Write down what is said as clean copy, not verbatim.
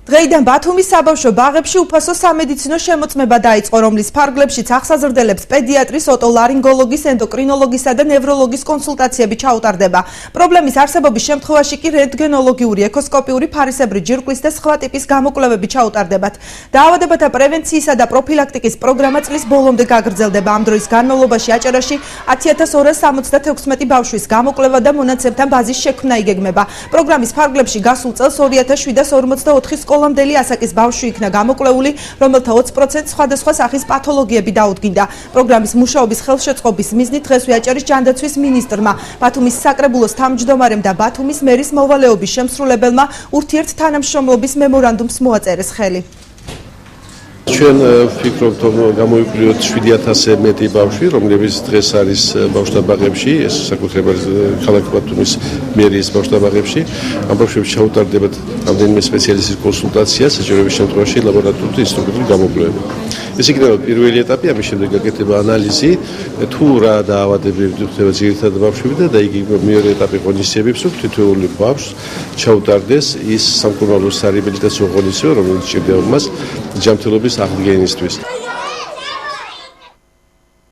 დღეიდან ბათუმის საბავშვო ბაღებში უფასო სამედიცინო შემოწმება დაიწყო, რომლის ფარგლებშიც აღსაზრდელებს პედიატრის, ოტოლარინგოლოგის, ენდოკრინოლოგისა და ნევროლოგის კონსულტაციები ჩაუტარდება. პრობლემის არსებობის შემთხვევაში კი რენტგენოლოგიური, ეკოსკოპიური, ფარისებრი ჯირკვლის და სხვა ტიპის გამოკვლევები ჩაუტარდებათ. დაავადებათა პრევენციისა და პროფილაქტიკის პროგრამა წლის ბოლომდე გაგრძელდება. ამ დროის განმავლობაში აჭარაში 10276 ბავშვის გამოკვლევა და მონაცემთან ბაზის შექმნა იგეგმება. პროგრამის ფარგლებში გასულ წელს 2744 სკოლამდელი ასაკის ბავშვი იქნა გამოკვლეული, რომელთა 20% სხვადასხვა სახის პათოლოგიები დაუდგინდა. პროგრამის მუშაობის ხელშეწყობის მიზნით დღესვე აჭარის ჯანდაცვის მინისტრმა, ბათუმის საკრებულოს თავმჯდომარემ და ბათუმის მერის მოვალეობის შემსრულებელმა ურთიერთთანამშრომლობის მემორანდუმს მოაწერეს ხელი. ჩვენ ვფიქრობთ, რომ გამოიკვლიოთ 7000-ზე მეტი ბავშვი, რომლებიც დღეს არის ბავშვთა ბაღებში, ეს საკუთრება ქალაქ ბათუმის მერიის ბავშვთა ბაღებში. ამ ბავშვებს ჩაუტარდებათ რამდენიმე სპეციალისტის კონსულტაცია, საჭიროების შემთხვევაში ლაბორატორული და ინსტრუმენტული გამოკვლევები. ეს იქნება პირველი ეტაპი, ამის შემდეგ გაკეთდება ანალიზი, თუ რა დაავადებები ხდება ძირითადად ბავშვები და დაიგეგმა მეორე ეტაპი ღონისძიებებს, რომ თითოეული ბავშვს ჩაუტარდეს ის სამკურნალო სარეაბილიტაციო ღონისძიება, რომელიც ჭირდება მას ჯანმრთელობის აღდგენისთვის.